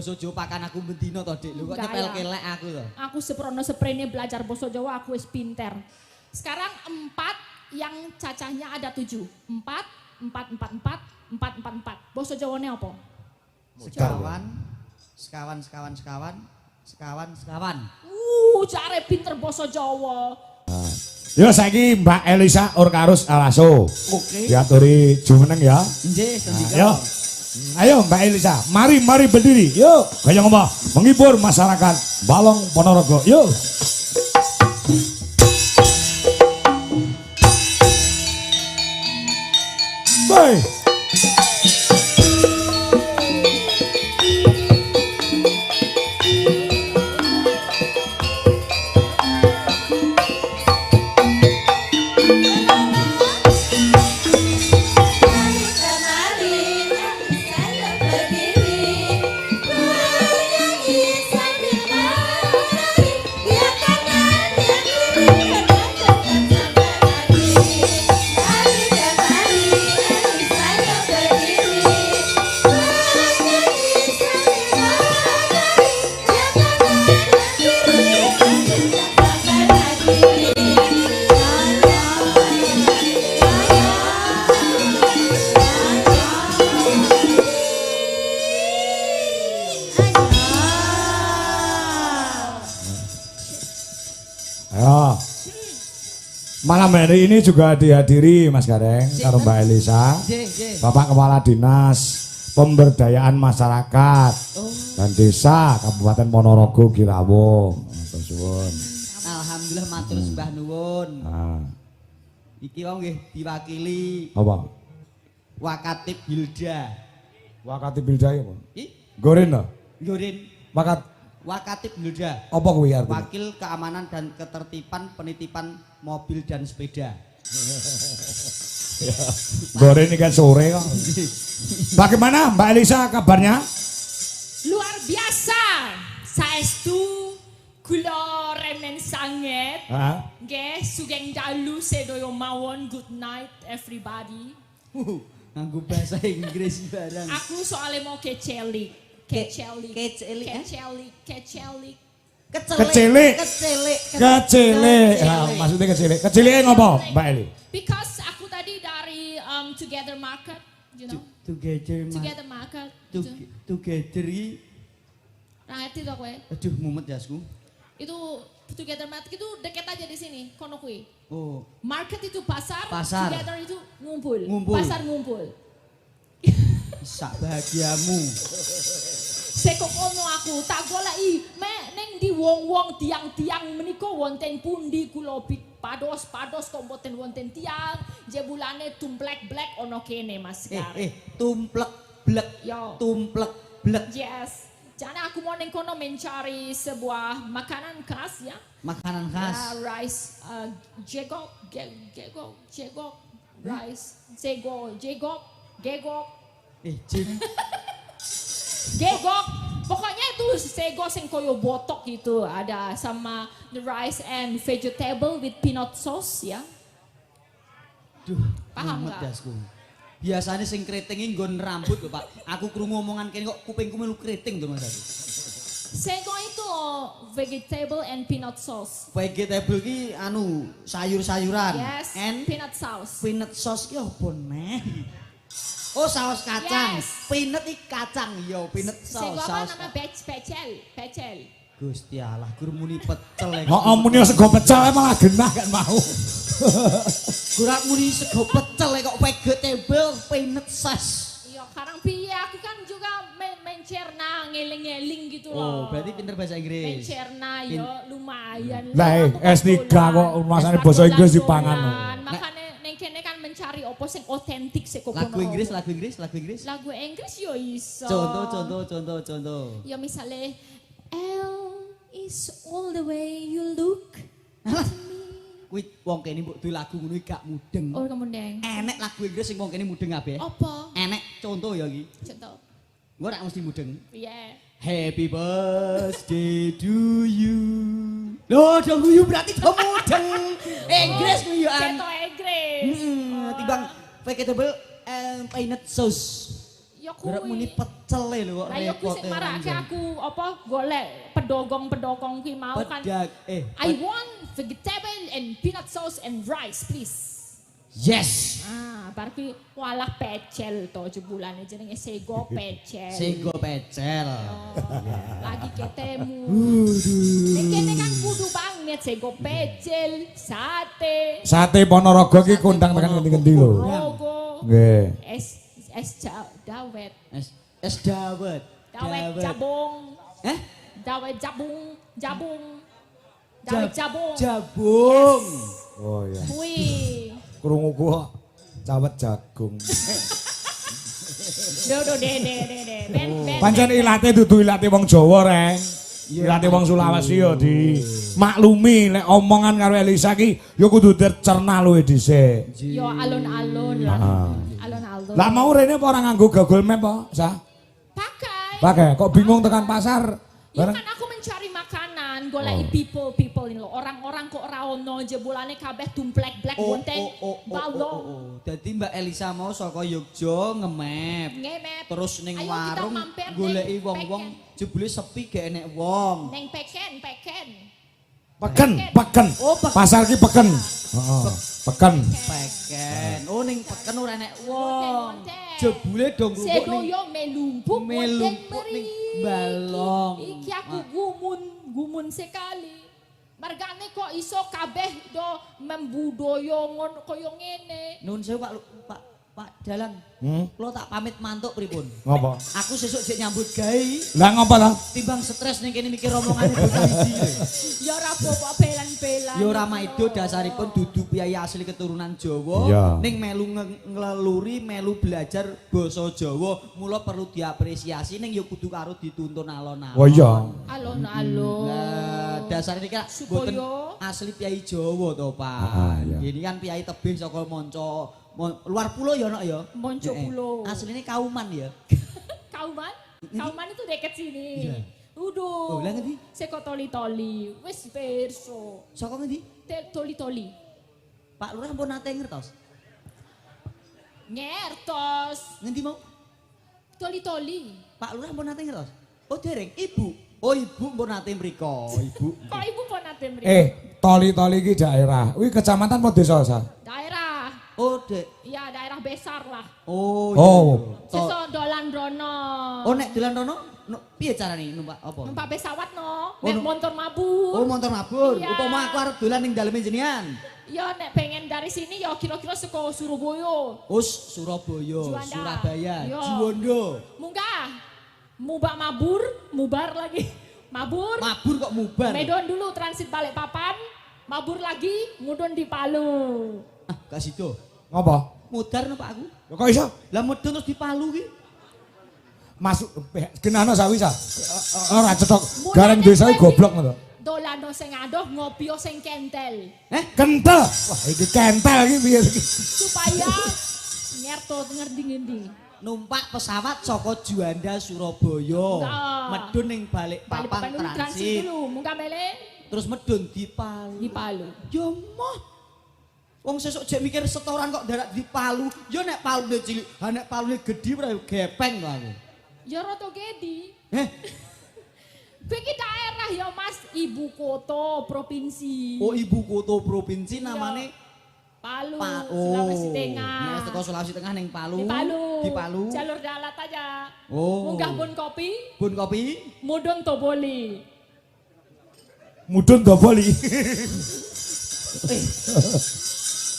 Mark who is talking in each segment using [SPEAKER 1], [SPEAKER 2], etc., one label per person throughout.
[SPEAKER 1] basa Jawa pakan aku bendino to, Dik. Lho kok nyepel kelek aku to.
[SPEAKER 2] Aku seprono seprene belajar basa Jawa aku wis pinter. Sekarang 4 yang cacahnya ada 7. 4, 4, 4, 4, 4, 4, 4. Basa Jawane apa?
[SPEAKER 1] Sekawan, sekawan, sekawan, sekawan, sekawan, sekawan.
[SPEAKER 2] Jare pinter basa Jawa.
[SPEAKER 3] Yo saiki Mbak Elisa Orkarus Alaso.
[SPEAKER 1] Oke.
[SPEAKER 3] Diaturi jumeneng ya.
[SPEAKER 1] Nggih, sendika.
[SPEAKER 3] Ayo. Ayo Mbak Elisa, mari berdiri. Yuk, kaya ngomong menghibur masyarakat Balong Ponorogo. Yuk. Bye. Malam hari ini juga dihadiri Mas Gareng karo Mbak Elisa, Bapak Kepala Dinas Pemberdayaan Masyarakat dan Desa Kabupaten Ponorogo Girawo.
[SPEAKER 1] Alhamdulillah matur sembah nuwun. Iki wong nggih diwakili
[SPEAKER 3] Apa?
[SPEAKER 1] Wakatip Hilda.
[SPEAKER 3] Wakatip Hilda apa?
[SPEAKER 1] Goren
[SPEAKER 3] lho.
[SPEAKER 1] Goren. Wakatip Hilda.
[SPEAKER 3] Apa kuwi artinya?
[SPEAKER 1] Wakil Keamanan dan Ketertiban Penitipan Mobil dan Sepeda.
[SPEAKER 3] Goren ini kan sore kok. Bagaimana Mbak Elisa kabarnya?
[SPEAKER 2] Luar biasa. Saestu kula remen sanget. Nggih, sugeng dalu sedoyo mawon. Good night everybody.
[SPEAKER 1] Nganggo bahasa Inggris barang.
[SPEAKER 2] Aku soalnya mau kecelik. Kecelik.
[SPEAKER 3] Maksudnya kecilik. Keciliknya ngopo, Mbak Eli?
[SPEAKER 2] Because aku tadi dari Together Market, you know. Together Market.
[SPEAKER 1] Together.
[SPEAKER 2] Ngerti to kowe?
[SPEAKER 1] Aduh, mumet jasku.
[SPEAKER 2] Itu Together Market itu deket aja di sini, kono kuwi.
[SPEAKER 1] Oh.
[SPEAKER 2] Market itu pasar. Together itu ngumpul. Pasar ngumpul.
[SPEAKER 1] Sak bahagiamu.
[SPEAKER 2] Sekokono aku tak goleki ning di wong-wong tiang-tiang menika wonten pundi kula pados kok mboten wonten tiang jebulane tumplek-blek ono kene Mas Sekar.
[SPEAKER 1] Tumplek-blek.
[SPEAKER 2] Yo.
[SPEAKER 1] Tumplek-blek.
[SPEAKER 2] Yes. Jadi aku mau ning kono mencari sebuah makanan khas ya.
[SPEAKER 1] Makanan khas.
[SPEAKER 2] Rice jegok rice jegok. Gegok, pokoknya itu sego sing koyo botok gitu, ada sama the rice and vegetable with peanut sauce ya.
[SPEAKER 1] Duh,
[SPEAKER 2] paham nggak?
[SPEAKER 1] Biasanya sing keriting nggon rambut lho Pak. Aku krungu omongan kene kok kupingku melu keriting to Mas.
[SPEAKER 2] Sego itu vegetable and peanut sauce.
[SPEAKER 1] Vegetable ki anu sayur-sayuran.
[SPEAKER 2] Yes, and peanut sauce.
[SPEAKER 1] Peanut sauce ki opo neh? Oh saus kacang,
[SPEAKER 2] yes.
[SPEAKER 1] Peanut iki kacang, yo peanut sauce.
[SPEAKER 2] Sego apa nama pecel.
[SPEAKER 1] Gusti Allah, gur muni pecel.
[SPEAKER 3] Oh, muni sego pecel malah genah kan mau.
[SPEAKER 1] Gur muni sego pecel kok vegetable peanut sauce.
[SPEAKER 2] Iya, karang piye aku kan juga mencerna ngeling-ngeling gitu
[SPEAKER 1] Oh,
[SPEAKER 2] loh.
[SPEAKER 1] berarti pinter bahasa Inggris.
[SPEAKER 2] Mencerna yo lumayan.
[SPEAKER 3] Lah, S3 kok masane bahasa Inggris dipangan.
[SPEAKER 2] Makanya kene kan mencari opo sing otentik seko kono.
[SPEAKER 1] Lagu Inggris.
[SPEAKER 2] Lagu Inggris yo iso.
[SPEAKER 1] Contoh.
[SPEAKER 2] Ya misale L is all the way you look.
[SPEAKER 1] Kuwi wong kene mbok duwe lagu ngono gak mudeng.
[SPEAKER 2] Oh, mudeng.
[SPEAKER 1] Enek lagu Inggris sing wong kene mudeng kabeh.
[SPEAKER 2] Apa?
[SPEAKER 1] Enek contoh ya iki.
[SPEAKER 2] Contoh.
[SPEAKER 1] Gua ora mesti mudeng.
[SPEAKER 2] Iya.
[SPEAKER 1] Happy birthday to you. Loh, do guyu berarti do mudeng. Inggris guyuan.
[SPEAKER 2] Ceto Inggris.
[SPEAKER 1] Timbang vegetable and peanut sauce.
[SPEAKER 2] Yo Ya
[SPEAKER 4] Gerek muni
[SPEAKER 2] kuwi.
[SPEAKER 4] pecel lho kok
[SPEAKER 2] Lah ya kuwi sing marake aku apa golek pedogong-pedogong kuwi mau kan. I want vegetable and peanut sauce and rice please.
[SPEAKER 4] Yes.
[SPEAKER 2] Bar kuwi walah pecel to jebulane jenenge sego pecel.
[SPEAKER 4] Sego pecel.
[SPEAKER 2] Lagi ketemu. Nek kene kan kudu banget sego pecel, sate.
[SPEAKER 3] Sate Ponorogo ki kondang tekan ngendi-ngendi lho.
[SPEAKER 2] Rogo.
[SPEAKER 3] Nggih.
[SPEAKER 2] Dawet.
[SPEAKER 4] Es dawet.
[SPEAKER 2] Dawet jabung. Dawet jabung. Dawet jabung.
[SPEAKER 4] Jabung.
[SPEAKER 3] Oh iya.
[SPEAKER 2] Kuwi.
[SPEAKER 3] Krungu ku kok cawet jagung.
[SPEAKER 2] Ben.
[SPEAKER 3] Pancen ilate dudu ilate wong Jawa, Reng. Ilate wong Sulawesi ya di maklumi nek omongan karo Elisa ki ya kudu dicerna luwih dhisik.
[SPEAKER 2] Yo alun-alun lah. Alun-alun.
[SPEAKER 3] Lah mau rene apa ora nganggo Google Map apa, Sa? Pakai. Kok bingung tekan pasar?
[SPEAKER 2] Ya kan aku mencari makanan, golek people ini loh. Orang-orang kok ora ono jebulane kabeh tumplek black wonten balong.
[SPEAKER 4] Dadi Mbak Elisa mau saka Yogya ngemep. Terus ning warung goleki wong-wong jebule sepi gak enek wong.
[SPEAKER 2] Neng peken.
[SPEAKER 3] Peken. Pasar ki peken. Heeh. Peken.
[SPEAKER 4] Oh ning peken ora enek wong. Jebule dong rupuk ning
[SPEAKER 2] Sedoyo melumpuk
[SPEAKER 4] ning balong.
[SPEAKER 2] Iki aku gumun sekali. Margane kok iso kabeh do membudoyo ngono kaya ngene.
[SPEAKER 4] Nun sewu Pak Dalang. Kula tak pamit mantuk pripun?
[SPEAKER 3] Ngopo?
[SPEAKER 4] Aku sesuk jek nyambut gawe.
[SPEAKER 3] Lah ngopo ta?
[SPEAKER 4] Timbang stres ning kene mikir omongane bocah iki.
[SPEAKER 2] Ya ora apa-apa belan-belan.
[SPEAKER 4] Ya ora maido dasaripun dudu piyai asli keturunan Jawa.
[SPEAKER 3] Iya.
[SPEAKER 4] Ning melu ngleluri, melu belajar basa Jawa, mula perlu diapresiasi ning ya kudu karo dituntun alon-alon.
[SPEAKER 3] Oh iya.
[SPEAKER 2] Alon-alon.
[SPEAKER 4] Lah dasar iki kan mboten asli piyai Jawa to, Pak.
[SPEAKER 3] Iya.
[SPEAKER 4] Ini kan piyai tebih saka manca luar pulau ya nak ya.
[SPEAKER 2] Monco pulau.
[SPEAKER 4] Aslinya Kauman ya.
[SPEAKER 2] Kauman? Kauman itu dekat sini.
[SPEAKER 4] Iya.
[SPEAKER 2] Udah.
[SPEAKER 4] Oh, lah ngendi?
[SPEAKER 2] Seko toli-toli. Wis perso.
[SPEAKER 4] Saka ngendi?
[SPEAKER 2] Toli-toli.
[SPEAKER 4] Pak Lurah ampun nate ngertos.
[SPEAKER 2] Ngertos.
[SPEAKER 4] Ngendi mau?
[SPEAKER 2] Toli-toli.
[SPEAKER 4] Pak Lurah ampun nate ngertos. Oh dereng, Ibu. Oh Ibu ampun nate mriko, Ibu.
[SPEAKER 2] Kok ibu pun nate mriki?
[SPEAKER 3] Toli-toli ki daerah. Kuwi kecamatan apa desa, Sa?
[SPEAKER 2] Daerah.
[SPEAKER 4] Oh, Dek.
[SPEAKER 2] Iya, daerah besar lah.
[SPEAKER 4] Oh.
[SPEAKER 2] Seso dolan rono.
[SPEAKER 4] Oh, nek dolan rono piye carane numpak apa?
[SPEAKER 2] Numpak pesawat no.
[SPEAKER 4] Oh,
[SPEAKER 2] Nek motor mabur.
[SPEAKER 4] Oh, motor mabur.
[SPEAKER 2] Iya.
[SPEAKER 4] Upama aku arep dolan ning daleme jenengan.
[SPEAKER 2] Ya nek pengen dari sini ya kira-kira seko Surabaya.
[SPEAKER 4] Surabaya,
[SPEAKER 2] Juanda.
[SPEAKER 4] Surabaya,
[SPEAKER 2] Yo.
[SPEAKER 4] Juwondo.
[SPEAKER 2] Munggah. Mubak mabur, mubar lagi. Mabur.
[SPEAKER 4] Mabur kok mubar.
[SPEAKER 2] Medon dulu transit Balikpapan. Mabur lagi, mudun di Palu.
[SPEAKER 4] Gak sido.
[SPEAKER 3] Ngopo?
[SPEAKER 4] Mudar no Pak aku.
[SPEAKER 3] Lho kok iso?
[SPEAKER 4] Lah mudun terus di Palu ki.
[SPEAKER 3] Masuk genano sawi, Sa. Ora cetok. Gareng desa goblok ngono.
[SPEAKER 2] Dolano sing adoh, ngopio sing kentel.
[SPEAKER 3] Kental. Wah, iki kental iki piye iki?
[SPEAKER 2] Supaya ngerto ngerti-ngendi.
[SPEAKER 4] Numpak pesawat saka Juanda Surabaya. Medun ning Balikpapan transit.
[SPEAKER 2] Dulu, munggah mele.
[SPEAKER 4] Terus medun di Palu.
[SPEAKER 2] Di Palu.
[SPEAKER 4] Ya moh. Wong sesuk jek mikir setoran kok darat di Palu. Ya nek Palune cilik, ha nek Palune gedhi ora gepeng kok aku.
[SPEAKER 2] Ya rada gedi. Bagi daerah ya Mas, ibu kota provinsi.
[SPEAKER 4] Oh, ibu kota provinsi namane
[SPEAKER 2] Palu,
[SPEAKER 4] Oh.
[SPEAKER 2] Sulawesi Tengah.
[SPEAKER 4] Nek teko Sulawesi Tengah ning Palu.
[SPEAKER 2] Di Palu.
[SPEAKER 4] Di Palu.
[SPEAKER 2] Jalur darat aja.
[SPEAKER 4] Oh.
[SPEAKER 2] Munggah bun kopi,
[SPEAKER 4] Bun kopi.
[SPEAKER 2] mudun toboli.
[SPEAKER 3] Mudun doboli.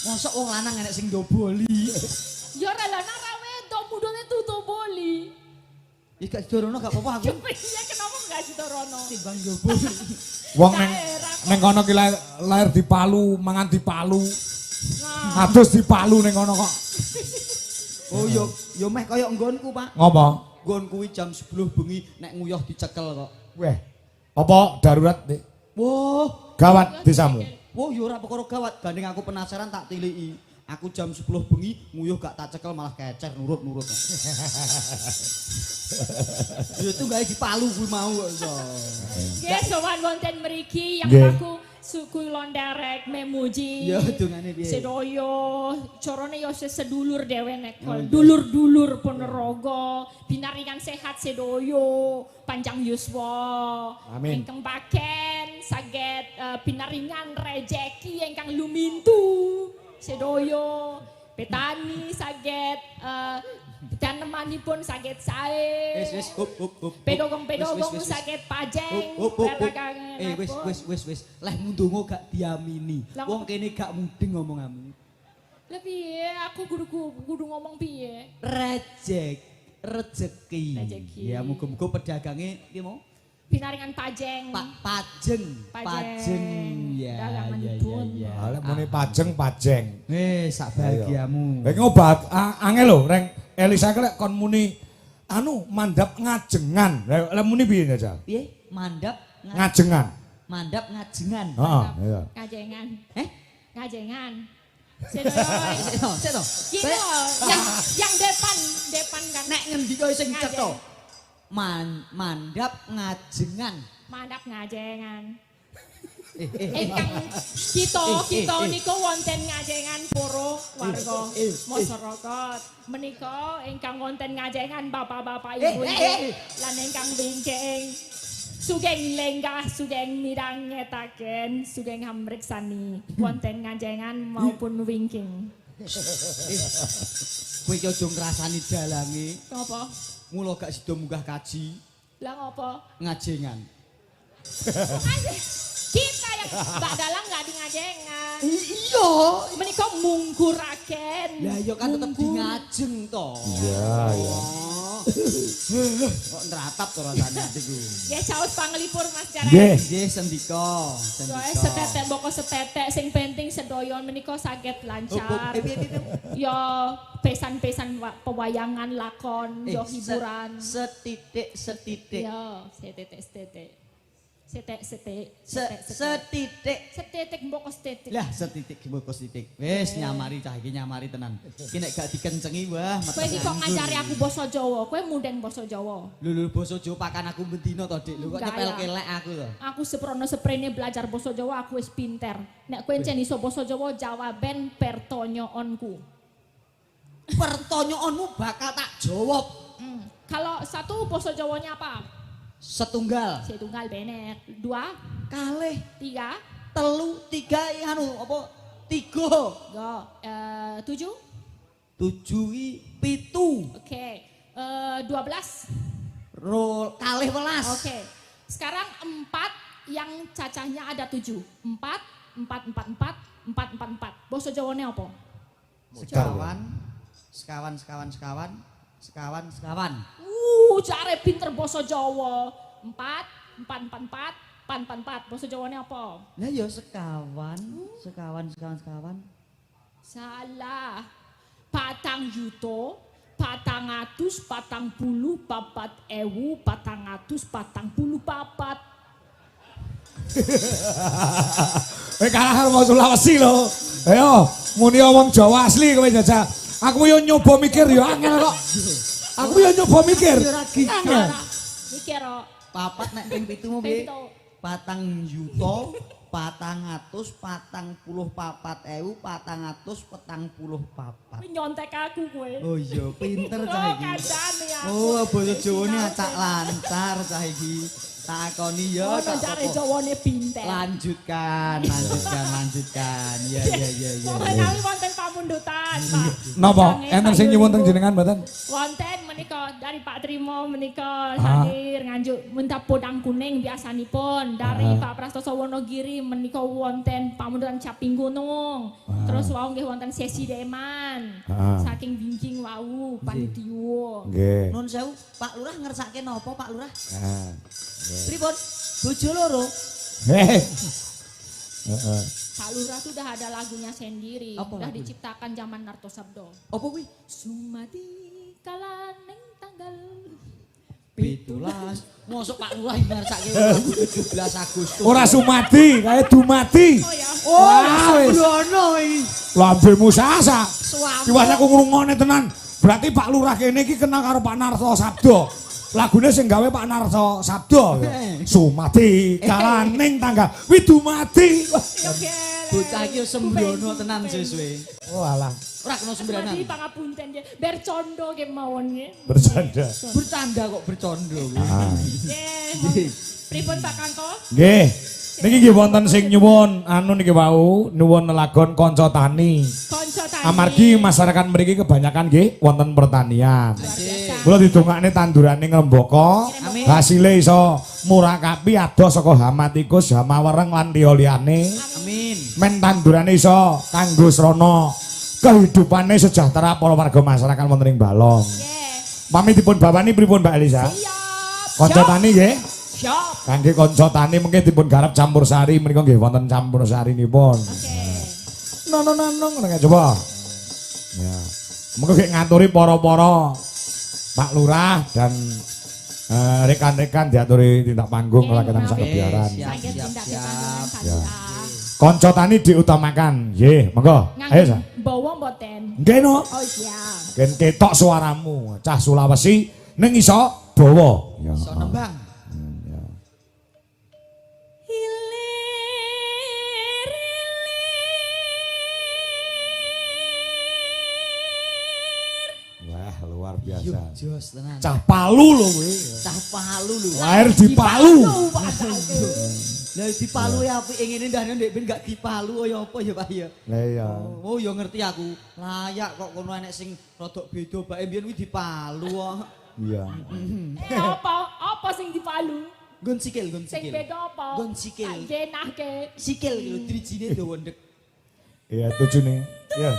[SPEAKER 4] Mosok wong lanang enek sing doboli.
[SPEAKER 2] Ya ora lanang ra wedok mudune tuh toboli.
[SPEAKER 4] Iki gak dorono gak apa-apa aku.
[SPEAKER 2] Ya kenapa enggak ditorono?
[SPEAKER 4] Timbang doboli.
[SPEAKER 3] Wong neng kono ki lahir di Palu, mangan di Palu.
[SPEAKER 2] Nah,
[SPEAKER 3] Adus di Palu neng kono kok.
[SPEAKER 4] Oh yo meh kaya nggonku, Pak.
[SPEAKER 3] Ngopo?
[SPEAKER 4] Nggon kuwi jam 10 bengi nek nguyuh dicekel kok.
[SPEAKER 3] Weh. Apa darurat, Dik?
[SPEAKER 4] Wah,
[SPEAKER 3] Gawat desamu.
[SPEAKER 4] wah yo ora perkara gawat, banding aku penasaran tak tiliki. Aku jam 10 bengi nguyuh gak tak cekel malah kecer nurut-nurut. Yo itu gawe di Palu kuwi mau kok iso.
[SPEAKER 2] nggih sowan wonten mriki yang
[SPEAKER 3] Nggih.
[SPEAKER 2] aku Suku londerek memuji.
[SPEAKER 4] Ya dungane piye?
[SPEAKER 2] Sedoyo, corone yo sedulur dewe nekol. Dulur-dulur Ponorogo, pinaringan sehat sedoyo, panjang yuswa.
[SPEAKER 3] Amin.
[SPEAKER 2] Ingkang paken saget pinaringan rejeki ingkang lumintu. Sedoyo, petani saget tanamanipun saget sae.
[SPEAKER 4] Wis up.
[SPEAKER 2] Pedogong saget pajeng.
[SPEAKER 4] Wis. Leh mundungo gak diamini. Wong kene gak mudeng ngomonganmu.
[SPEAKER 2] Lah piye aku kudu ngomong piye?
[SPEAKER 4] Rezeki. Ya muga-muga pedagange piye mau?
[SPEAKER 2] Pinaringan pajeng.
[SPEAKER 4] Pajeng. Ya.
[SPEAKER 3] Lah muni pajeng.
[SPEAKER 4] Sak bahagiamu.
[SPEAKER 3] Lha ngobat angel lho reng Elisa lek kon muni anu mandap ngajengan. Lah muni piye Jajal?
[SPEAKER 4] Piye? Mandap
[SPEAKER 3] ngajengan.
[SPEAKER 4] Mandap ngajengan.
[SPEAKER 3] Heeh, iya.
[SPEAKER 2] Ngajengan. Ngajengan.
[SPEAKER 4] Sedo.
[SPEAKER 2] Gitu, yang depan kan.
[SPEAKER 4] Nek ngendi kowe sing cetha? Mandap ngajengan.
[SPEAKER 2] Mandap ngajengan.
[SPEAKER 4] Eh.
[SPEAKER 2] Kita niku wonten ngajengan poro warga masyarakat. Menika ingkang wonten ngajengan bapak-bapak ibu-ibu lan ingkang wingking. Sugeng lenggah, sugeng mirang ngetaken, sugeng hamriksani wonten ngajengan maupun wingking.
[SPEAKER 4] Kowe iki aja ngrasani dalange.
[SPEAKER 2] Apa?
[SPEAKER 4] Mula gak sida munggah kaji.
[SPEAKER 2] Lah ngopo?
[SPEAKER 4] Ngajengan.
[SPEAKER 2] Kita yang Mbak Dalang nggak di ngajengan.
[SPEAKER 4] Iya.
[SPEAKER 2] Menika mungkuraken.
[SPEAKER 4] Lah iya kan tetep di ngajeng to.
[SPEAKER 3] Iya.
[SPEAKER 4] Kok nratap to rasane iku.
[SPEAKER 2] Ya caos panglipur Mas Jarek.
[SPEAKER 3] Nggih.
[SPEAKER 4] Sendika.
[SPEAKER 2] Setetek boko setetek sing penting sedoyon menika saged lancar. Ya pesan-pesan pewayangan lakon, yo hiburan.
[SPEAKER 4] Setitik.
[SPEAKER 2] Ya, setitik. Setitik mboko setitik.
[SPEAKER 4] Lah setitik mboko setitik. Wis nyamari cah iki nyamari tenan. Iki nek gak dikencengi wah
[SPEAKER 2] Kowe iki kok ngajari aku basa Jawa. Kowe mundeng basa Jawa.
[SPEAKER 4] Lho basa Jawa pakan aku bendina to, Dik. Lho kok nyepelke lek aku to.
[SPEAKER 2] Aku seprono seprene belajar basa Jawa aku wis pinter. Nek kowe encen iso basa Jawa jawaben pertanyaanku.
[SPEAKER 4] Pertanyaanmu bakal tak jawab.
[SPEAKER 2] Kalau satu basa Jawanya apa?
[SPEAKER 4] Setunggal
[SPEAKER 2] bener. Dua,
[SPEAKER 4] kalih,
[SPEAKER 2] tiga,
[SPEAKER 4] telu, tiga anu apa? Tiga.
[SPEAKER 2] Go. 7.
[SPEAKER 4] 7 pitu.
[SPEAKER 2] Oke. 12.
[SPEAKER 4] Kalih welas.
[SPEAKER 2] Oke. Sekarang 4 yang cacahnya ada 7. 4. Basa Jawane apa? Sekawan. Jare pinter basa Jawa. 4. Basa Jawane apa?
[SPEAKER 4] Lah ya sekawan.
[SPEAKER 2] Salah. 4.440.444.
[SPEAKER 3] Kalah karo wong Sulawesi lho. Ayo, muni wong Jawa asli kowe Jajal. Aku yo nyoba mikir yo angel kok. Aku yo nyoba mikir. Angel.
[SPEAKER 2] Mikir kok.
[SPEAKER 4] Papat nek ping 7 mu piye? 4.444.444.
[SPEAKER 2] Nyontek aku kowe.
[SPEAKER 4] Oh iya, pinter cah iki.
[SPEAKER 2] Kancane aku.
[SPEAKER 4] Oh, basa Jawane acak lancar cah iki. Takoni ya tak
[SPEAKER 2] jare Jawane pinter.
[SPEAKER 4] Lanjutkan. Ya.
[SPEAKER 2] Menawi wonten pamundutan, Pak.
[SPEAKER 3] Napa? Enten sing nyuwun teng jenengan mboten?
[SPEAKER 2] Wonten menika dari Pak Trimo menika hadir nganjuk mentap podang kuning biasanipun dari Pak Prastoso Wonogiri menika wonten pamundutan Caping Gunung. Terus wau nggih wonten sesi deman. Saking wingking wau panitia.
[SPEAKER 3] Nggih.
[SPEAKER 4] Nun sewu, Pak Lurah ngersake napa Pak Lurah? Pripun? Bojo loro.
[SPEAKER 2] Pak Lurah sudah ada lagunya sendiri.
[SPEAKER 4] Apa
[SPEAKER 2] sudah
[SPEAKER 4] lagunya?
[SPEAKER 2] diciptakan zaman Narto Sabdo.
[SPEAKER 4] Apa kuwi?
[SPEAKER 2] Sumadi kalaneng tanggal
[SPEAKER 4] 17. Mosok Pak Lurah ngersake lagu 17 Agustus.
[SPEAKER 3] Ora Sumadi, kae Dumadi.
[SPEAKER 2] Oh ya.
[SPEAKER 3] Wis.
[SPEAKER 4] Sembrono iki.
[SPEAKER 3] Lambemu sasa.
[SPEAKER 4] Suami.
[SPEAKER 3] Kiwas aku ngrungokne tenan. Berarti Pak Lurah kene iki kenal karo Pak Narto Sabdo. lagune sing gawe Pak Narso Sabdo. Sumati kalaning tangga widumati.
[SPEAKER 4] Bocah iki sembrono tenan sesuwe.
[SPEAKER 3] Oh alah.
[SPEAKER 4] Ora kena sembranan.
[SPEAKER 2] Mati pangapunten nggih. Bercondo kemawon nggih.
[SPEAKER 3] Bercanda.
[SPEAKER 4] Bercanda kok bercondo.
[SPEAKER 2] Nggih. Pripun Pak Kanto?
[SPEAKER 3] Nggih. Niki nggih wonten sing nyuwun anu niki wau nyuwun lelagon kanca tani.
[SPEAKER 2] Kanca tani.
[SPEAKER 3] Amargi masyarakat mriki kebanyakan nggih wonten pertanian. Kula didongakne tandurane ngrembaka, hasile iso murakapi adoh saka hama tikus, hama wereng lan liya-liyane.
[SPEAKER 4] Amin.
[SPEAKER 3] Men tandurane iso kanggo srana kehidupane sejahtera para warga masyarakat wonten ing Balong.
[SPEAKER 2] Nggih.
[SPEAKER 3] Pamit dipun bawani pripun Mbak Elisa?
[SPEAKER 2] Siap.
[SPEAKER 3] Kanca tani nggih.
[SPEAKER 2] Siap.
[SPEAKER 3] Kangge kanca tani mengke dipun garap campur sari menika nggih wonten campur sarinipun.
[SPEAKER 2] Oke.
[SPEAKER 3] Nong coba. Ya. Mengko nggih ngaturi para-para Pak Lurah dan rekan-rekan diaturi tindak panggung nglakonan sak kebiaran.
[SPEAKER 4] Siap.
[SPEAKER 3] Kanca tani diutamakan. Nggih, monggo. Ayo sa.
[SPEAKER 2] Bawa mboten.
[SPEAKER 3] Nggih no.
[SPEAKER 2] Oh iya.
[SPEAKER 3] Gen ketok suaramu, cah Sulawesi ning iso bawa. Ya.
[SPEAKER 4] Iso nembang. Wah, luar biasa. Jos tenan.
[SPEAKER 3] Cah Palu lho kowe.
[SPEAKER 4] Cah Palu lho.
[SPEAKER 3] Lahir di Palu.
[SPEAKER 4] Lah di Palu ya apik ngene ndane ndek ben gak dipalu ya apa ya Pak ya.
[SPEAKER 3] Lah iya.
[SPEAKER 4] Oh ya ngerti aku. Layak kok kono enek sing rodok beda bae mbiyen kuwi dipalu kok.
[SPEAKER 3] Iya.
[SPEAKER 2] Apa sing dipalu?
[SPEAKER 4] Nggon sikil.
[SPEAKER 2] Sing beda apa?
[SPEAKER 4] Nggon sikil.
[SPEAKER 2] Tak jenahke.
[SPEAKER 4] Sikil lho drijine dawa ndek.
[SPEAKER 3] Iya, tujune. Iya.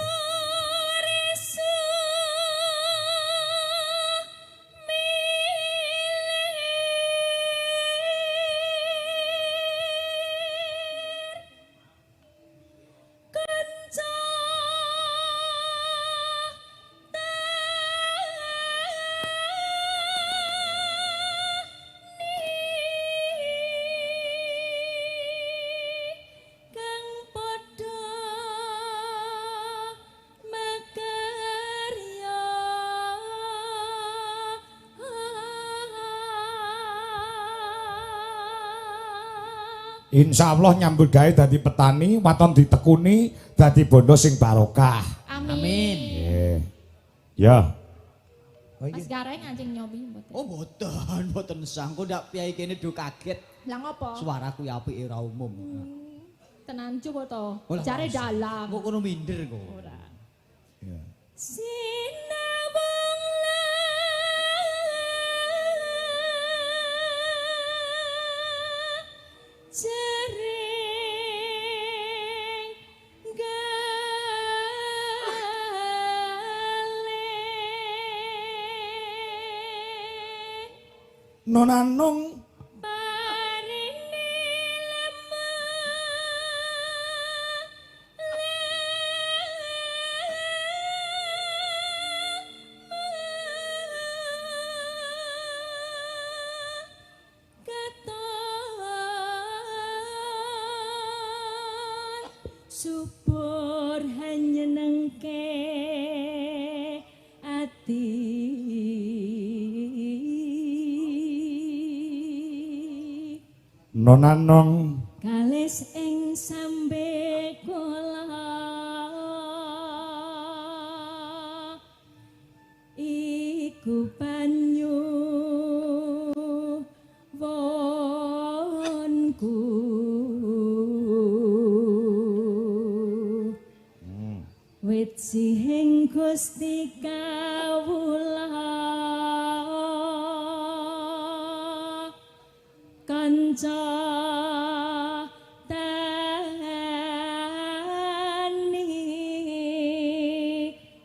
[SPEAKER 3] Insya Allah nyambut gawe dadi petani, waton ditekuni dadi bondo sing barokah.
[SPEAKER 2] Amin.
[SPEAKER 3] Ya.
[SPEAKER 2] Mas Gareng anjing nyobi mboten.
[SPEAKER 4] Oh mboten sang kok ndak piyai kene do kaget.
[SPEAKER 2] Lah ngopo?
[SPEAKER 4] Suaraku ya apike ora umum.
[SPEAKER 2] Tenan coba to.
[SPEAKER 4] Oh,
[SPEAKER 2] Jare
[SPEAKER 4] lah,
[SPEAKER 2] dalam.
[SPEAKER 4] Kok kono minder kok.
[SPEAKER 2] Ora.
[SPEAKER 3] Ya. Nonanung
[SPEAKER 2] subur hanya nengke ati
[SPEAKER 3] nonanung
[SPEAKER 2] kales ing sambe kula iku banyu wonku wit sing Gusti kawula kanca tani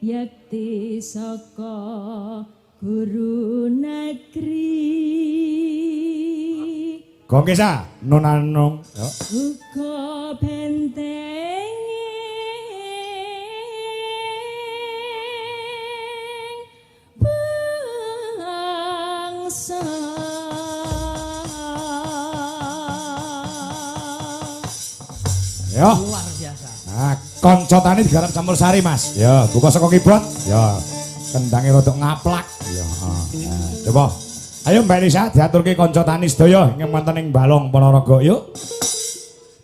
[SPEAKER 2] yakti saka guru negeri
[SPEAKER 3] Gongkesa nonanung.
[SPEAKER 2] uga benteng bangsa
[SPEAKER 3] Ya.
[SPEAKER 4] Luar biasa.
[SPEAKER 3] Nah, kanca tani digarap campur sari, Mas. Ya, buka saka keyboard. Ya. Kendangnya rodok ngaplak. Ya, nah, coba. Ayo Mbak Elisa diaturke kanca tani sedaya ing wonten ing Balong Ponorogo yuk.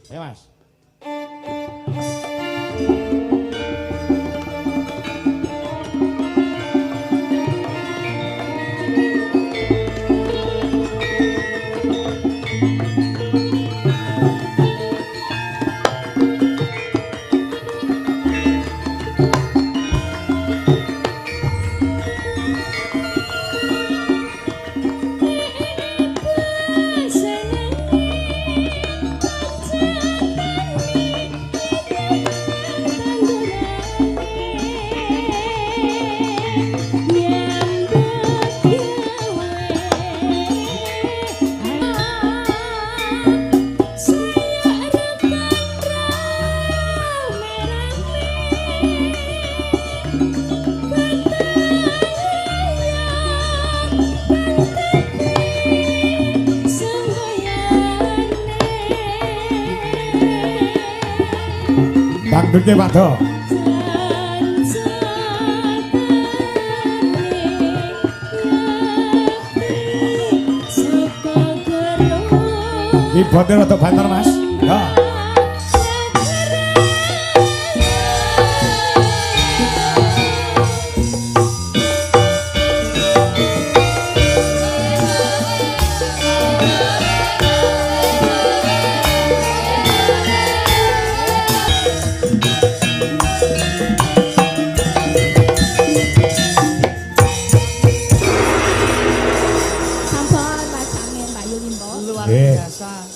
[SPEAKER 3] Ayo Mas. Dangdutnya Pak Do. Keyboardnya rada banter Mas. Ya.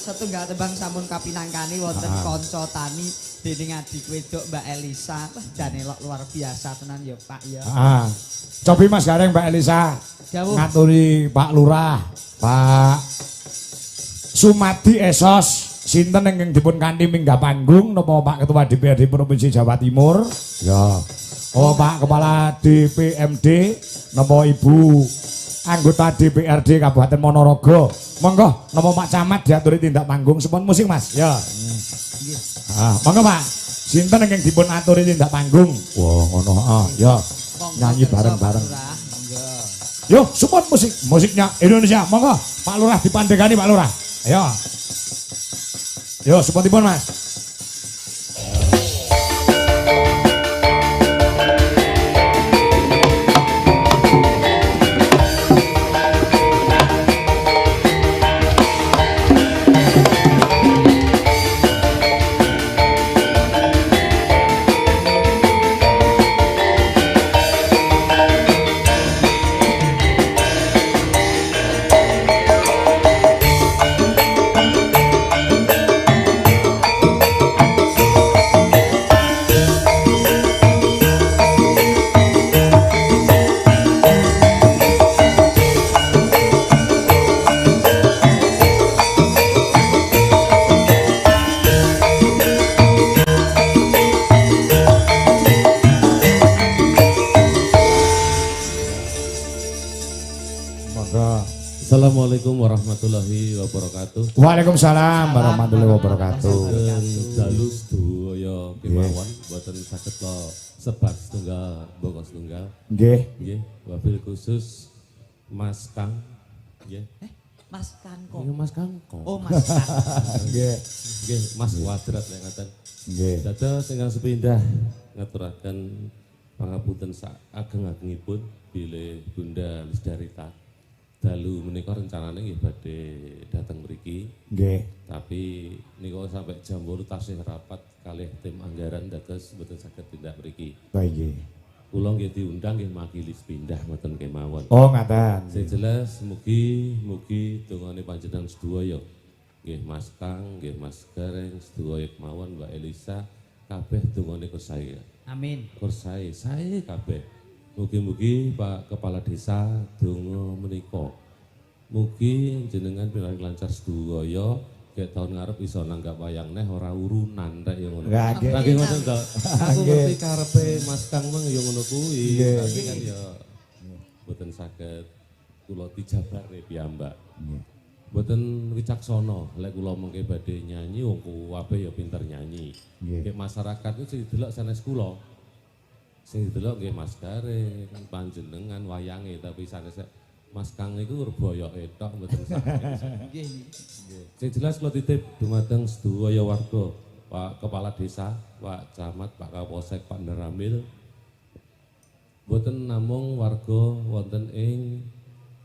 [SPEAKER 4] Setunggal tembang sampun kapinangkani wonten kanca tani dening adik wedok Mbak Elisa. Jan elok luar biasa tenan ya Pak ya.
[SPEAKER 3] Cobi Mas Gareng Mbak Elisa. Ngaturi Pak Lurah, Pak Sumadi Esos, sinten ingkang dipun kanthi minggah panggung napa Pak Ketua DPRD Provinsi Jawa Timur? Ya. Oh Pak Kepala DPMD napa Ibu anggota DPRD Kabupaten Ponorogo. Monggo napa Pak Camat diaturi tindak panggung sepon musik Mas. Ya. Monggo Pak. Sinten ingkang dipun aturi tindak panggung? Wah, ngono. Ya. Nyanyi bareng-bareng. Yo, sepon musik, musiknya Indonesia. Monggo Pak Lurah dipandegani Pak Lurah. Ayo. Yo, sepotipun Mas.
[SPEAKER 5] Assalamualaikum warahmatullahi wabarakatuh.
[SPEAKER 3] Waalaikumsalam warahmatullahi wabarakatuh.
[SPEAKER 5] Dalu sedaya kemawon boten saged lo sebat setunggal boko setunggal.
[SPEAKER 3] Nggih.
[SPEAKER 5] Nggih, wabil khusus Mas Kang. Nggih.
[SPEAKER 4] Mas Kangko.
[SPEAKER 5] Iya Mas Kangko.
[SPEAKER 4] Oh Mas Kang.
[SPEAKER 3] Nggih.
[SPEAKER 5] Nggih, Mas Kuadrat lek ngaten.
[SPEAKER 3] Nggih.
[SPEAKER 5] Dados ingkang sepindah ngaturaken pangapunten sak ageng-agengipun bilih Bunda Lisdarita. Dalu menika rencanane nggih badhe dateng mriki.
[SPEAKER 3] Nggih.
[SPEAKER 5] Tapi niku sampai jam 8 tasih rapat kalih tim anggaran dados mboten saged tindak mriki.
[SPEAKER 3] Baik nggih.
[SPEAKER 5] Kula nggih diundang nggih makilis pindah mboten kemawon.
[SPEAKER 3] Oh, ngaten.
[SPEAKER 5] Sing jelas mugi dongane panjenengan sedaya nggih Mas Kang, nggih Mas Gareng sedaya kemawon Mbak Elisa kabeh dongane kesae.
[SPEAKER 4] Amin.
[SPEAKER 5] Kesae sae kabeh. Mugi-mugi Pak Kepala Desa donga menika. Mugi jenengan piranti lancar sedaya kayak tahun ngarep iso nanggap wayang neh ora urunan rek ya ngono. Nggih ngoten to. Aku ngerti karepe Mas Kang meng ya ngono kuwi. Tapi kan ya mboten saged kula dijabare piyambak. Mboten wicaksana lek kula mengke badhe nyanyi wong kuwabe ya pinter nyanyi. Kayak masyarakat itu sing delok sanes kula. Sing delok nggih Mas Gareng, panjenengan wayange tapi sanes Mas Kang niku boyoke tok mboten saged.
[SPEAKER 4] Nggih.
[SPEAKER 5] Sing jelas kula titip dumateng sedaya warga, Pak Kepala Desa, Pak Camat, Pak Kapolsek, Pak Neramil. Mboten namung warga wonten ing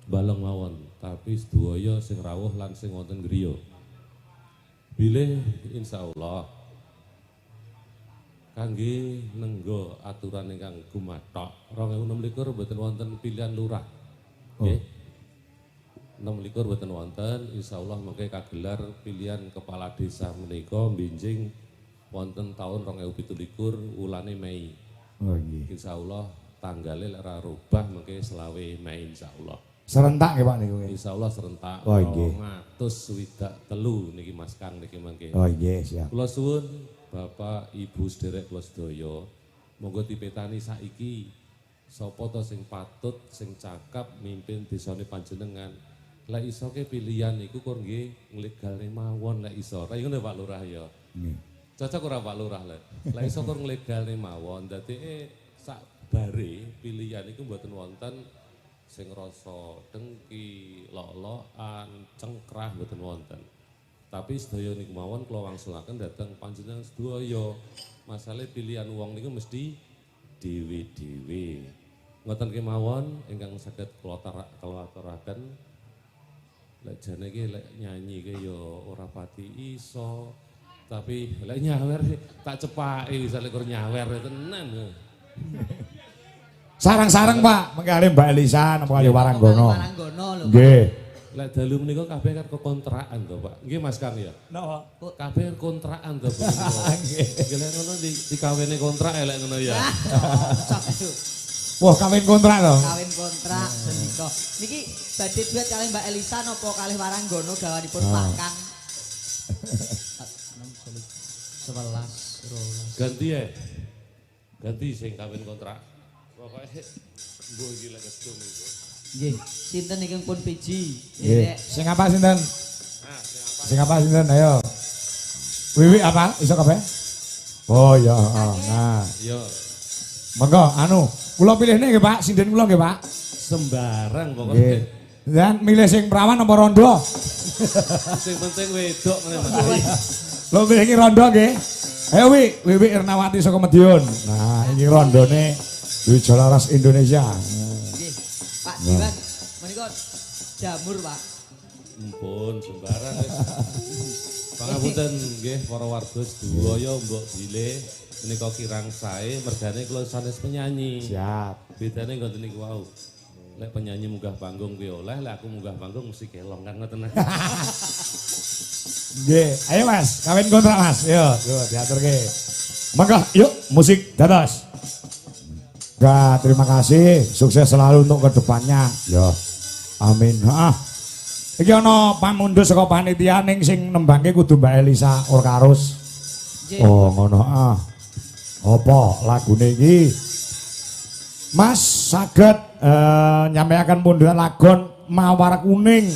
[SPEAKER 5] Balong mawon, tapi sedaya sing rawuh lan sing wonten griya. Bilih insyaallah kangge nenggo aturan ingkang gumathok 2026 mboten wonten pilihan lurah. Nggih. 26 mboten wonten, insyaallah mengke kagelar pilihan kepala desa menika binjing wonten taun 2017 wulane Mei.
[SPEAKER 3] Oh nggih.
[SPEAKER 5] Insyaallah tanggale lek ora rubah mengke selawe Mei insyaallah.
[SPEAKER 3] Serentak nggih Pak niku.
[SPEAKER 5] Insyaallah serentak
[SPEAKER 3] Oh, nggih.
[SPEAKER 5] 263 niki Mas Kang niki mangke.
[SPEAKER 3] Oh nggih, siap.
[SPEAKER 5] Kula suwun Bapak Ibu sederek kula sedaya monggo dipetani saiki sapa to sing patut sing cakap mimpin desane panjenengan. Lek iso ke pilihan iku kur nggih nglegalne mawon lek iso. Kayak ngono Pak Lurah ya.
[SPEAKER 3] Nggih.
[SPEAKER 5] Cocok ora Pak Lurah lek. Lek iso kur nglegalne mawon dadi sak bare pilihan iku mboten wonten sing rasa dengki, lok-lokan, cengkrah mboten wonten. Tapi sedaya niku mawon kula wangsulaken dhateng panjenengan sedaya. Masalah pilihan wong niku mesti dhewe-dhewe. Ngoten kemawon ingkang saged kula aturaken. Lek jane iki lek nyanyi ke ya ora pati iso. Tapi lek nyawer tak cepaki misale kur nyawer tenan.
[SPEAKER 3] Sarang-sarang Pak, mengkali Mbak Elisa napa kali Waranggono.
[SPEAKER 4] Waranggono lho.
[SPEAKER 3] Nggih.
[SPEAKER 5] Lek dalu menika kabeh kan kekontrakan to, Pak. Nggih Mas Kang ya.
[SPEAKER 3] Napa?
[SPEAKER 5] Kabeh kontrakan to, Pak. Nggih lek ngono dikawene kontrak lek ngono ya.
[SPEAKER 4] Cocok itu.
[SPEAKER 3] Wah, kawin kontrak to.
[SPEAKER 4] Kawin kontrak senika. Niki badhe duet kali Mbak Elisa napa kalih Waranggono gawanipun Pak Kang? 11 12.
[SPEAKER 5] Ganti ya. Ganti sing kawin kontrak. Pokoke mbuh iki lek kestum iku.
[SPEAKER 4] Nggih, sinten ingkang pun piji.
[SPEAKER 3] Nggih. Sing apa sinten?
[SPEAKER 5] Nah,
[SPEAKER 3] Sing apa sinten? Ayo. Wiwi apa? Iso kabeh? Oh iya, nah.
[SPEAKER 5] yo
[SPEAKER 3] Monggo anu, kula pilihne nggih Pak, sinden kula nggih Pak.
[SPEAKER 5] sembarang
[SPEAKER 3] Nggih.
[SPEAKER 5] pokoknya.
[SPEAKER 3] Dan milih sing perawan apa rondo?
[SPEAKER 5] Sing penting wedok ngene Mas.
[SPEAKER 3] Lo pilih iki rondo nggih. Ayo Wiwi Ernawati saka Madiun. Nah, iki rondone Dwi Jalaras Indonesia.
[SPEAKER 4] Nggih. Pak Diwan menika jamur, Pak.
[SPEAKER 5] Ampun sembarang wis. Pangapunten nggih para warga sedaya mbok bilih menika kirang sae mergane kula sanes penyanyi.
[SPEAKER 3] Siap.
[SPEAKER 5] Bedane ngoten niku wau. Lek penyanyi munggah panggung kuwi oleh, lek aku munggah panggung mesti kelong kan ngoten.
[SPEAKER 3] Nggih, ayo Mas, kawin kontrak Mas. Yo diaturke. Monggo, yuk musik dados. Enggak, terima kasih. Sukses selalu untuk kedepannya. Yo. Amin. Heeh. Iki ana pamundhut saka panitia ning sing nembangke kudu Mbak Elisa Orkarus.
[SPEAKER 4] Nggih.
[SPEAKER 3] Oh, ngono ah. Apa lagune iki? Mas saged nyampaikan pundhutan lagon Mawar Kuning.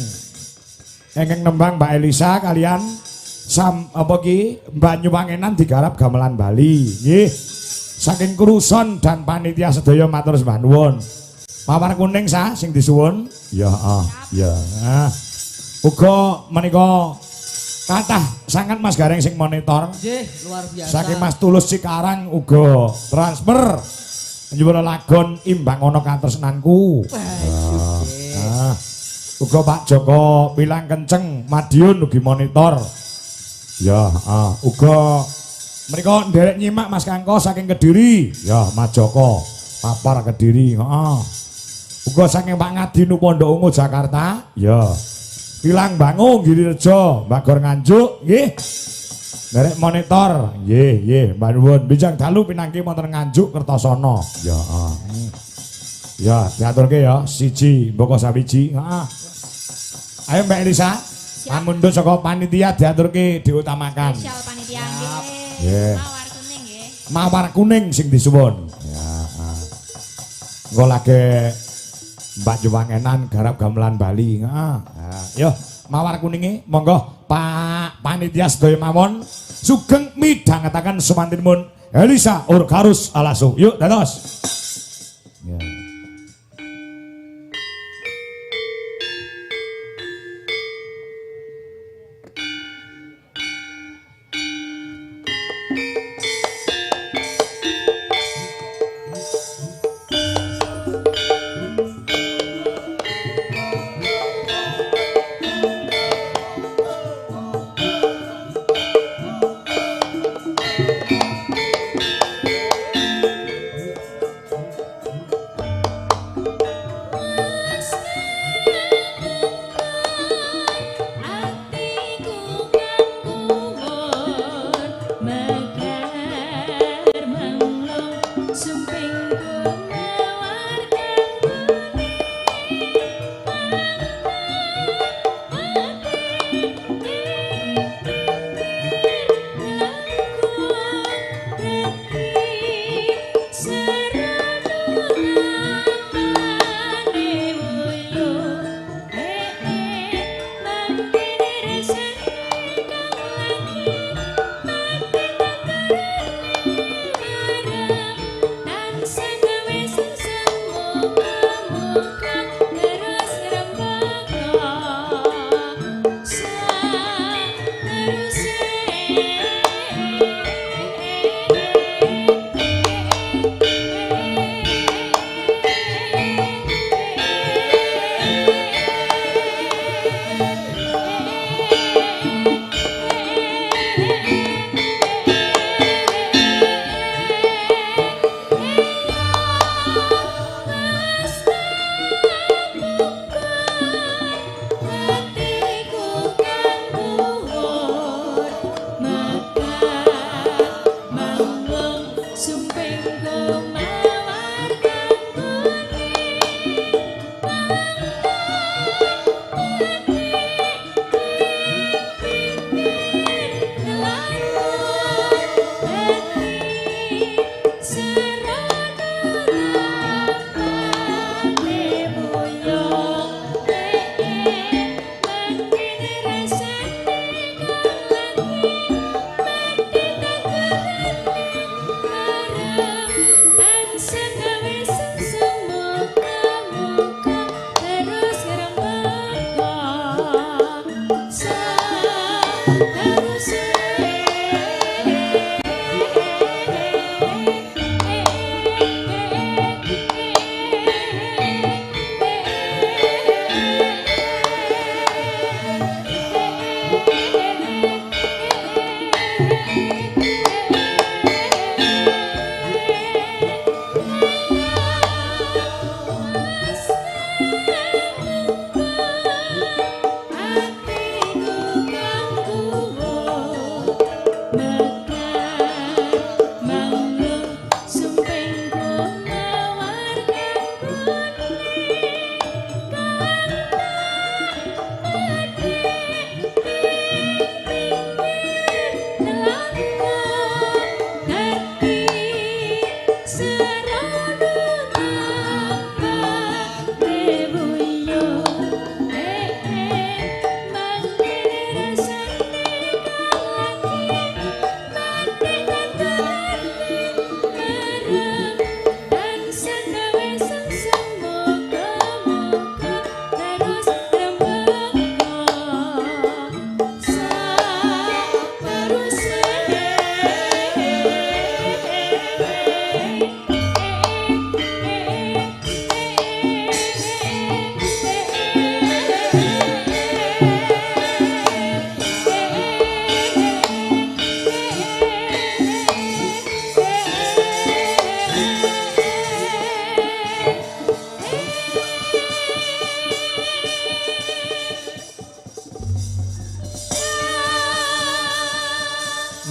[SPEAKER 3] Engkang nembang Mbak Elisa kalian apa ki Banyuwangenan digarap gamelan Bali. Nggih. Saking Kruson dan panitia sedaya matur sembah nuwun. Mawar Kuning sing disuwun. Ya ya. Uga menika kathah sangat Mas Gareng sing monitor.
[SPEAKER 4] Nggih, luar biasa.
[SPEAKER 3] Saking Mas Tulus Cikarang uga transfer njupuk lagon imbang ana katresnanku. Nah, uga Pak Joko Pilang Kenceng Madiun ugi monitor. Ya, uga menika nderek nyimak Mas Kangko saking Kediri. Ya, Mas Joko Papar Kediri, heeh. Uga saking Pak Ngadinu Pondok Ungu Jakarta. Ya. Pilang Bangung Girirejo, Mbak Gor Nganjuk, nggih. Derek monitor, nggih, Mbak nuwun. Bijang dalu pinangki wonten Nganjuk Kertosana. Ya, ya, diaturke ya, siji mboko sawiji. Heeh. Ayo Mbak Elisa, pamundhut saka panitia diaturke diutamakan.
[SPEAKER 2] Spesial panitia
[SPEAKER 3] Nggih.
[SPEAKER 2] Mawar Kuning nggih.
[SPEAKER 3] Mawar Kuning sing disuwun. Ya, engko lagi Mbak Juwangenan garap gamelan Bali. Yo, Mawar Kuninge monggo Pak panitia sedaya mawon sugeng midhangetaken semantinipun Elisa Orkarus Alasu. Yuk dados. Ya.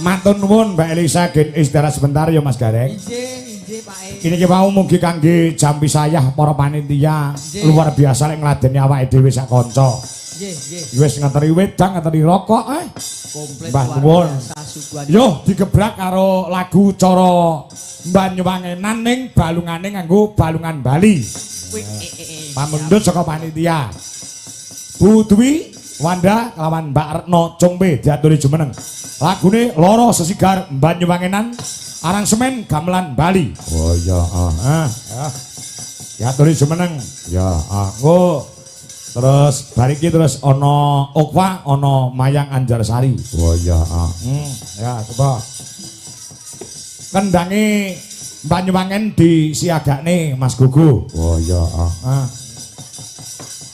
[SPEAKER 3] Matur nuwun Mbak Elisa gen istirahat sebentar ya Mas Gareng.
[SPEAKER 4] Injih, Pak E.
[SPEAKER 3] Ini ki mau mugi kangge jampi sayah para panitia luar biasa lek ngladeni awake dhewe sak kanca.
[SPEAKER 4] Nggih.
[SPEAKER 3] Wis nganteri wedang, nganteri rokok
[SPEAKER 4] Komplit
[SPEAKER 3] Mbah
[SPEAKER 4] luar
[SPEAKER 3] nuwun.
[SPEAKER 4] biasa suguhan.
[SPEAKER 3] Yo digebrak karo lagu cara Banyuwangenan ning balungane nganggo balungan Bali. Pamundhut saka panitia. Bu Dwi Wanda kelawan Mbak Retno Cungpe diaturi jumeneng. Lagune Loro Sesigar Banyuwangenan aransemen gamelan Bali. Oh iya, ya. Diaturi jumeneng. Ya, engko terus bariki terus ana Okwa, ana Mayang Anjarsari. Oh iya, ya coba. Kendange Banyuwangen disiagakne Mas Gugu. Oh iya,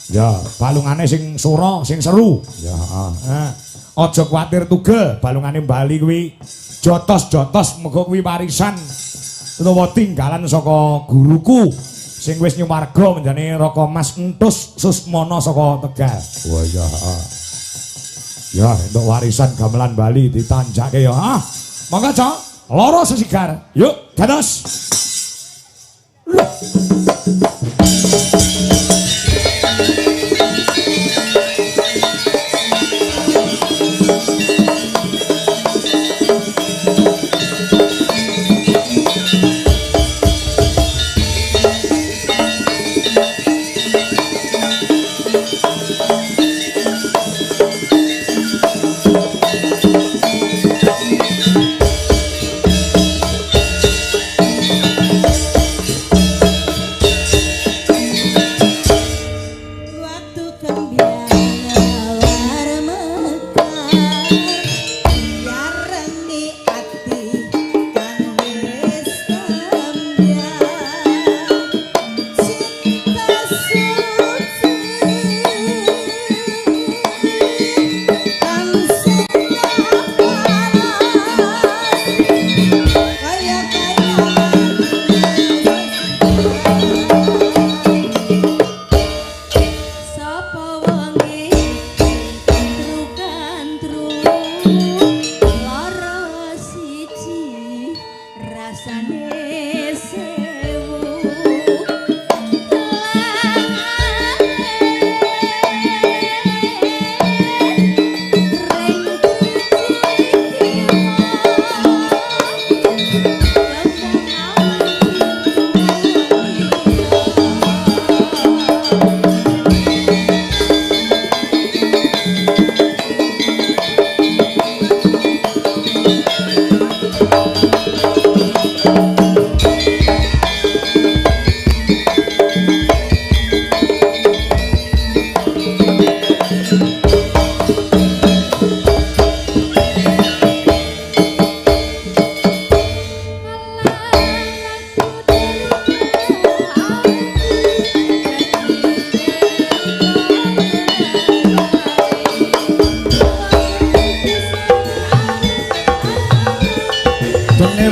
[SPEAKER 3] ya, balungane sing sura, sing seru. Ya, aja kuwatir tugel, balungane Bali kuwi jotos-jotos muga kuwi warisan utawa tinggalan saka guruku sing wis nyumarga menjane Raka Mas Entus Susmono saka Tegal. Oh iya, ya, untuk warisan gamelan Bali ditanjake ya. Monggo, Cok. Loro Sesigar. Yuk, dados.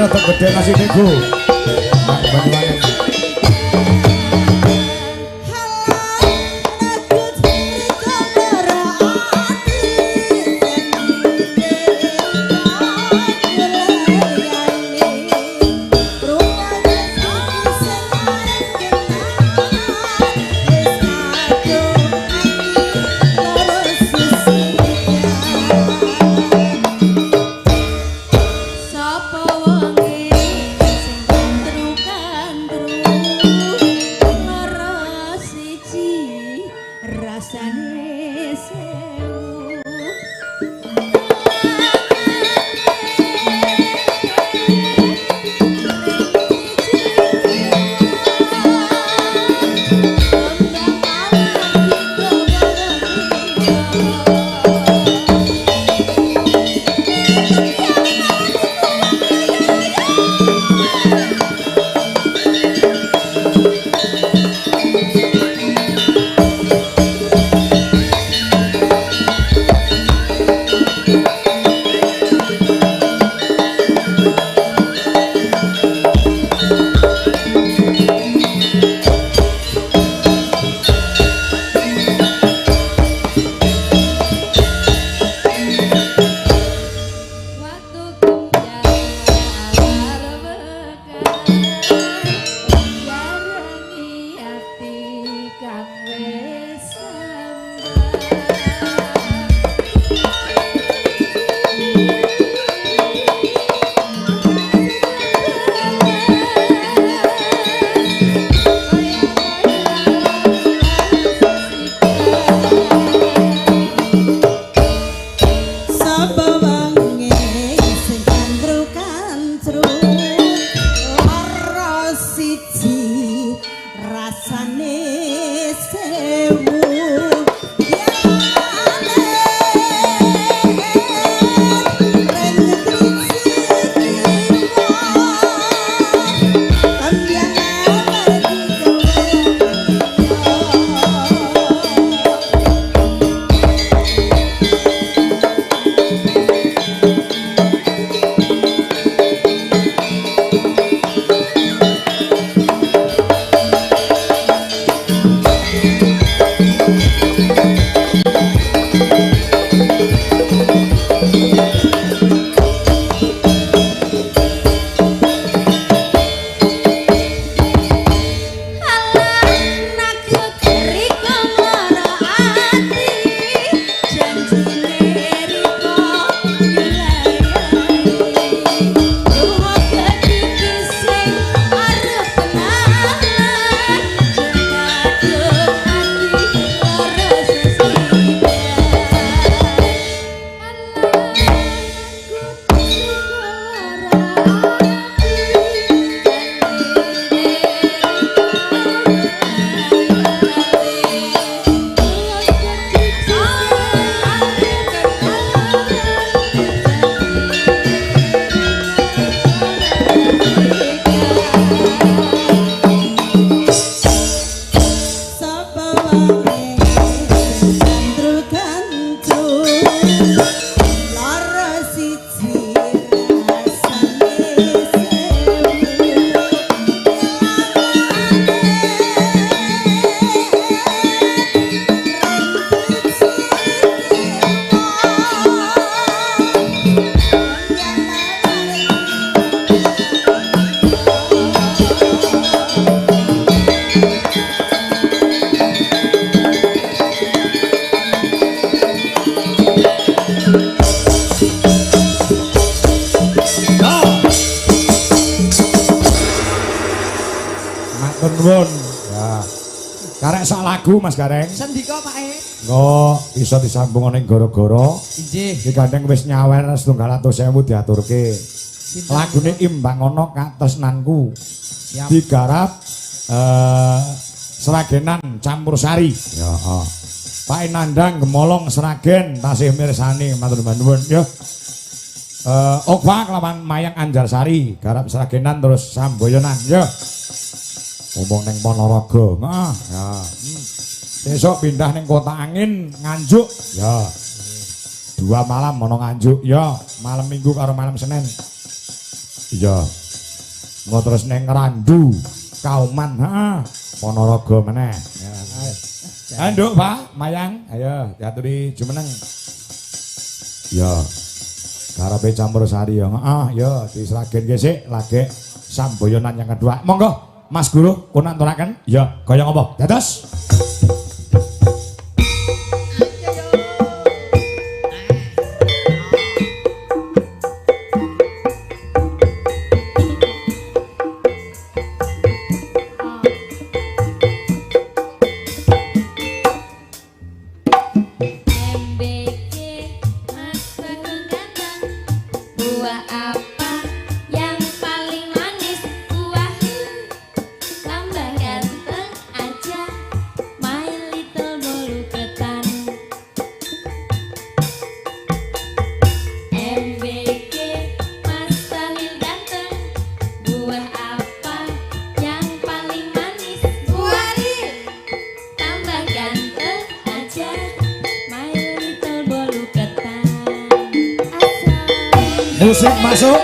[SPEAKER 3] rada gede nasi nego. Mbak Banyuwangi. Nuwun. Ya. Karek sak lagu Mas Gareng.
[SPEAKER 4] Sendika Pak E?
[SPEAKER 3] Engko iso disambung ning gara-gara.
[SPEAKER 4] Inggih.
[SPEAKER 3] Iki gandeng wis nyawer 700.000 diaturke. Lagune imbang ana katresnanku. Digarap Seragenan campur sari. Ya, heeh. Pak Nandang Gemolong Seragen tasih mirsani matur nuwun ya. Okwa kelawan Mayang Anjarsari garap Seragenan terus Samboyonan ya. Ngomong ning Ponorogo. Heeh, ya. Besok pindah ning Kota Angin Nganjuk ya. 2 malam ana Nganjuk ya. Malam Minggu karo malam Senin. Iya. Engko terus ning Randu, Kauman, heeh. Ponorogo meneh. Ya. Ayo, Nduk, Pak, Mayang, ayo diaturi jumeneng. Ya. Karepe campur sari ya. Heeh, ya diseragen ge sik lagi samboyonan yang kedua. Monggo, Mas Guru, pun aturaken. Ya, kaya ngapa? Dados. Musik masuk.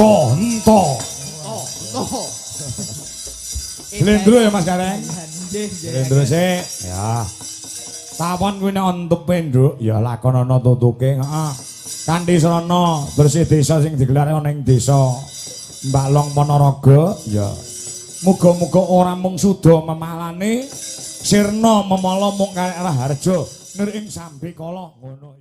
[SPEAKER 3] ento. Slendro ya Mas Gareng. Slendro sik. Ya. Tawon kuwi nek ontepe, Nduk, ya lakonana tutuke, heeh. Kanthi srana bersih desa sing digelar ana ing desa Mbak Long Ponorogo, ya. Muga-muga ora mung suda memalane sirna memala mung karek Raharja nir ing Sambikala ngono.